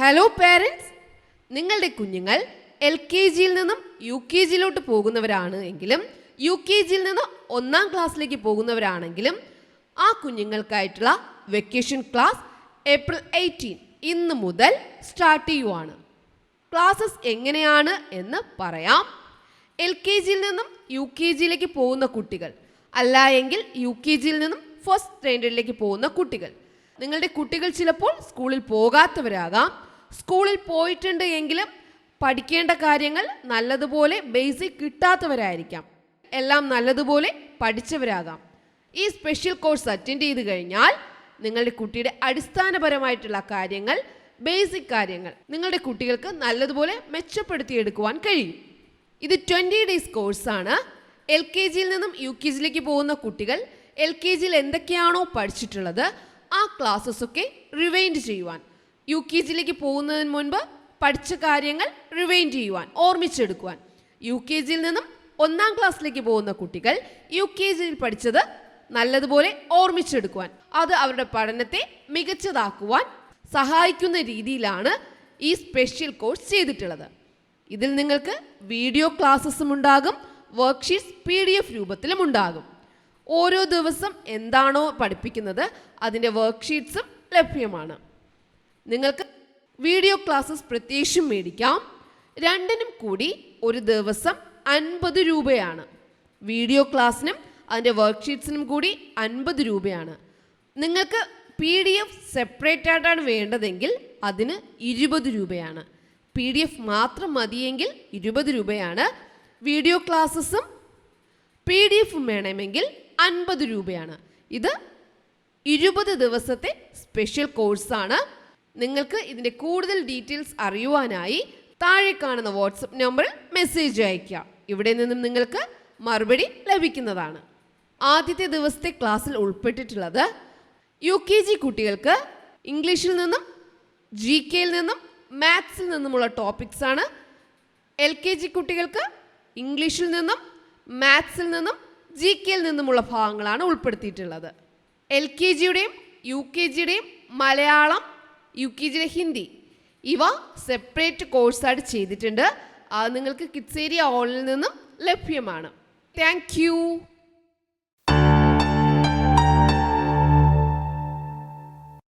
Hello parents, നിങ്ങളുടെ കുഞ്ഞുങ്ങൾ LKGയിൽ നിന്നും UKGയിലോട്ട് പോകുന്നവരാണ് എങ്കിലും UKGയിൽ നിന്ന് 1ാം ക്ലാസ്സിലേക്ക് പോകുന്നവരാണെങ്കിലും ആ കുഞ്ഞുങ്ങൾക്കായിട്ടുള്ള വെക്കേഷൻ ക്ലാസ് ഏപ്രിൽ 18 ഇന്ന് മുതൽ സ്റ്റാർട്ട് ചെയ്യുവാണ്. ക്ലാസ്സസ് എങ്ങനെയാണ് എന്ന് പറയാം. LKGയിൽ നിന്നും UKGയിലേക്ക് പോകുന്ന കുട്ടികൾ, അല്ല എങ്കിൽ UKGയിൽ നിന്നും ഫസ്റ്റ് സ്റ്റാൻഡേർഡിലേക്ക് പോകുന്ന കുട്ടികൾ. നിങ്ങളുടെ കുട്ടികൾ ചിലപ്പോൾ സ്കൂളിൽ പോകാത്തവരാകാം. സ്കൂളിൽ പോയിട്ടുണ്ട് എങ്കിലും പഠിക്കേണ്ട കാര്യങ്ങൾ നല്ലതുപോലെ ബേസിക് കിട്ടാത്തവരായിരിക്കാം. എല്ലാം നല്ലതുപോലെ പഠിച്ചവരാകാം. ഈ സ്പെഷ്യൽ കോഴ്സ് അറ്റൻഡ് ചെയ്ത് കഴിഞ്ഞാൽ നിങ്ങളുടെ കുട്ടിയുടെ അടിസ്ഥാനപരമായിട്ടുള്ള കാര്യങ്ങൾ, ബേസിക് കാര്യങ്ങൾ നിങ്ങളുടെ കുട്ടികൾക്ക് നല്ലതുപോലെ മെച്ചപ്പെടുത്തിയെടുക്കുവാൻ കഴിയും. ഇത് 20 ഡേയ്സ് കോഴ്സാണ്. LKGയിൽ നിന്നും UKGയിലേക്ക് പോകുന്ന കുട്ടികൾ LKGയിൽ എന്തൊക്കെയാണോ പഠിച്ചിട്ടുള്ളത് ആ ക്ലാസ്സസ് ഒക്കെ റിവൈൻഡ് ചെയ്യുവാൻ, UKGയിലേക്ക് പോകുന്നതിന് മുൻപ് പഠിച്ച കാര്യങ്ങൾ റിവൈൻഡ് ചെയ്യുവാൻ, ഓർമ്മിച്ചെടുക്കുവാൻ. UKGയിൽ നിന്നും 1ാം ക്ലാസ്സിലേക്ക് പോകുന്ന കുട്ടികൾ UKGയിൽ പഠിച്ചത് നല്ലതുപോലെ ഓർമ്മിച്ചെടുക്കുവാൻ, അത് അവരുടെ പഠനത്തെ മികച്ചതാക്കുവാൻ സഹായിക്കുന്ന രീതിയിലാണ് ഈ സ്പെഷ്യൽ കോഴ്സ് ചെയ്തിട്ടുള്ളത്. ഇതിൽ നിങ്ങൾക്ക് വീഡിയോ ക്ലാസ്സസും ഉണ്ടാകും, വർക്ക്ഷീറ്റ്സ് PDF രൂപത്തിലും ഉണ്ടാകും. ഓരോ ദിവസം എന്താണോ പഠിപ്പിക്കുന്നത് അതിൻ്റെ വർക്ക്ഷീറ്റ്സും ലഭ്യമാണ്. നിങ്ങൾക്ക് വീഡിയോ ക്ലാസ്സസ് പ്രത്യേകം മേടിക്കാം. രണ്ടിനും കൂടി ഒരു ദിവസം 50 രൂപയാണ്. വീഡിയോ ക്ലാസ്സിനും അതിൻ്റെ വർക്ക്ഷീറ്റ്സിനും കൂടി 50 രൂപയാണ്. നിങ്ങൾക്ക് PDF സെപ്പറേറ്റ് ആയിട്ടാണ് വേണ്ടതെങ്കിൽ അതിന് 20 രൂപയാണ്. PDF മാത്രം മതിയെങ്കിൽ 20 രൂപയാണ്. വീഡിയോ ക്ലാസ്സസും PDFും വേണമെങ്കിൽ 50 രൂപയാണ്. ഇത് 20 ദിവസത്തെ സ്പെഷ്യൽ കോഴ്സാണ്. നിങ്ങൾക്ക് ഇതിൻ്റെ കൂടുതൽ ഡീറ്റെയിൽസ് അറിയുവാനായി താഴെ കാണുന്ന വാട്സപ്പ് നമ്പറിൽ മെസ്സേജ് അയയ്ക്കുക. ഇവിടെ നിന്നും നിങ്ങൾക്ക് മറുപടി ലഭിക്കുന്നതാണ്. ആദ്യത്തെ ദിവസത്തെ ക്ലാസ്സിൽ ഉൾപ്പെട്ടിട്ടുള്ളത് UKG കുട്ടികൾക്ക് ഇംഗ്ലീഷിൽ നിന്നും GKയിൽ നിന്നും മാത്സിൽ നിന്നുമുള്ള ടോപ്പിക്സ് ആണ്. LKG കുട്ടികൾക്ക് ഇംഗ്ലീഷിൽ നിന്നും മാത്സിൽ നിന്നും GKയിൽ നിന്നുമുള്ള ഭാഗങ്ങളാണ് ഉൾപ്പെടുത്തിയിട്ടുള്ളത്. LKGയുടെയും UKGയുടെയും മലയാളം, UKGയുടെ ഹിന്ദി ഇവ സെപ്പറേറ്റ് കോഴ്സായിട്ട് ചെയ്തിട്ടുണ്ട്. അത് നിങ്ങൾക്ക് കിഡ്സ് ഏരിയ ഓണിൽ നിന്നും ലഭ്യമാണ്. Thank you.